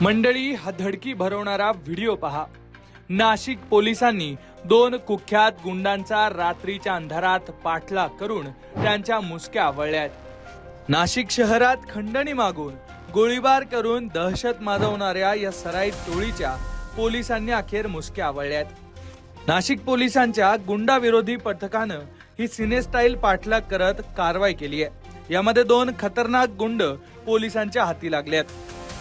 मंडळी, हा धडकी भरवणारा व्हिडिओ पहा। नाशिक पोलिसांनी दोन कुख्यात गुंडांचा रात्रीच्या अंधारात पाठलाग करून त्यांच्या मुसक्या आवळल्यात। नाशिक शहरात खंडणी मागून गोळीबार करून दहशत माजवणाऱ्या या सराईत टोळीच्या पोलिसांनी अखेर मुसक्या आवळल्यात। नाशिक पोलिसांच्या गुंडाविरोधी पथकानं ही सिनेस्टाईल पाठलाग करत कारवाई केली आहे। यामध्ये दोन खतरनाक गुंड पोलिसांच्या हाती लागलेत।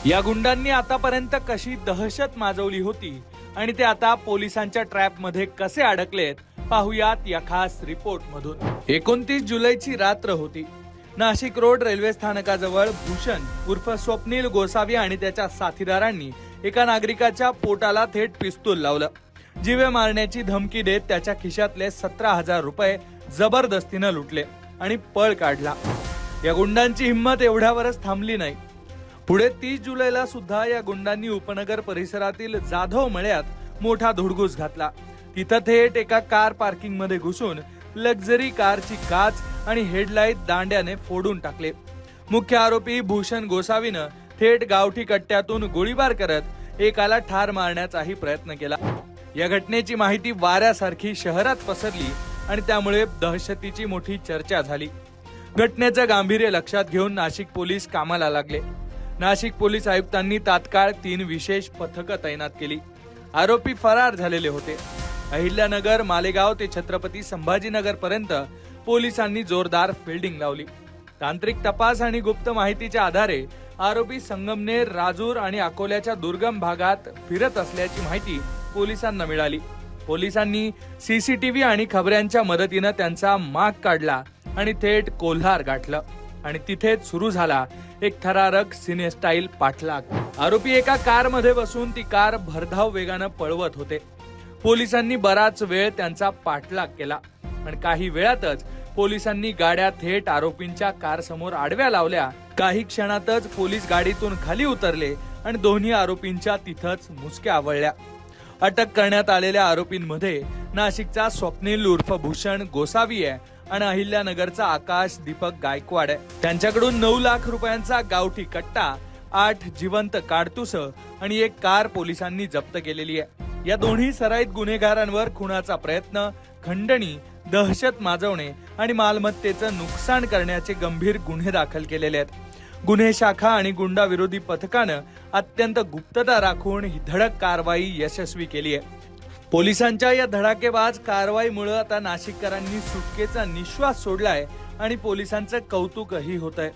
या गुंडांनी आतापर्यंत कशी दहशत माजवली होती आणि ते आता पोलिसांच्या ट्रॅप मध्ये कसे अडकलेत पाहुयात या खास रिपोर्ट मधून। 29 जुलैची रात्र होती। नाशिक रोड रेल्वे स्थानकाजवळ भूषण उर्फ स्वप्नील गोसावी आणि त्याच्या साथीदारांनी एका नागरिकाच्या पोटाला थेट पिस्तूल लावलं। जीवे मारण्याची धमकी देत त्याच्या खिशातले 17,000 रुपये जबरदस्तीनं लुटले आणि पळ काढला। या गुंडांची हिंमत एवढ्यावरच थांबली नाही। पुढे 30 जुलैला सुद्धा या गुंडांनी उपनगर परिसरातील जाधव मळ्यात मोठा धुडगूस घातला। तिथं थेट एका कार पार्किंग मध्ये घुसून लक्झरी कारची काच आणि हेडलाईट दांड्याने फोडून टाकले। मुख्य आरोपी भूषण गोसावीनं थेट गावठी कट्ट्यातून गोळीबार करत एकाला ठार मारण्याचाही प्रयत्न केला। या घटनेची माहिती वाऱ्यासारखी शहरात पसरली आणि त्यामुळे दहशतीची मोठी चर्चा झाली। घटनेचं गांभीर्य लक्षात घेऊन नाशिक पोलीस कामाला लागले। नाशिक पोलीस आयुक्तांनी तात्काळ 3 विशेष पथकं तैनात केली। आरोपी फरार झालेले होते। अहिल्यानगर, मालेगाव ते छत्रपती संभाजीनगर पर्यंत पोलिसांनी जोरदार फिल्डिंग लावली। तांत्रिक तपास आणि गुप्त माहितीच्या आधारे आरोपी संगमनेर, राजूर आणि अकोल्याच्या दुर्गम भागात फिरत असल्याची माहिती पोलिसांना मिळाली। पोलिसांनी सीसीटीव्ही आणि खबऱ्यांच्या मदतीनं त्यांचा माग काढला आणि थेट कोल्हार गाठलं आणि तिथेच सुरू झाला एक थरारक सिनेस्टाईल पाठलाग। आरोपी एका कार मध्ये बसून ती कार भरधाव वेगानं पळवत होते। पोलिसांनी बराच वेळ त्यांचा पाठलाग केला आणि काही वेळातच पोलिसांनी गाड्या थेट आरोपींच्या कार समोर आडव्या लावल्या। काही क्षणातच पोलीस गाडीतून खाली उतरले आणि दोन्ही आरोपींच्या तिथंच मुसक्या आवळल्या। अटक करण्यात आलेल्या आरोपींमध्ये नाशिकचा स्वप्नील उर्फ भूषण गोसावी आहे आणि अहिल्यानगरचा आकाश दीपक गायकवाड आहे। त्यांच्याकडून 9 लाख रुपयांचा गावठी कट्टा, 8 जिवंत काडतुस आणि एक कार पोलिसांनी जप्त केलेली आहे। या दोन्ही सराईत गुन्हेगारांवर खुनाचा प्रयत्न, खंडणी, दहशत माजवणे आणि मालमत्तेचं नुकसान करण्याचे गंभीर गुन्हे दाखल केलेले आहेत। गुन्हे शाखा आणि गुंडाविरोधी पथकानं अत्यंत गुप्तता राखून ही धडक कारवाई यशस्वी केली आहे। पोलिसांच्या या धडाकेबाज कारवाईमुळे आता नाशिककरांनी सुटकेचा निश्वास सोडलाय आणि पोलिसांचं कौतुकही होतंय।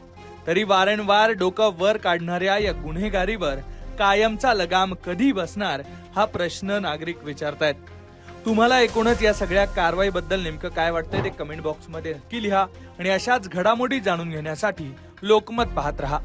तरी वारंवार डोकं वर काढणाऱ्या या गुन्हेगारीवर कायमचा लगाम कधी बसणार हा प्रश्न नागरिक विचारतायत। तुम्हाला एकूणच या सगळ्या कारवाईबद्दल नेमकं काय वाटतंय ते कमेंट बॉक्स मध्ये नक्की लिहा आणि अशाच घडामोडी जाणून घेण्यासाठी लोकमत पाहत रहा।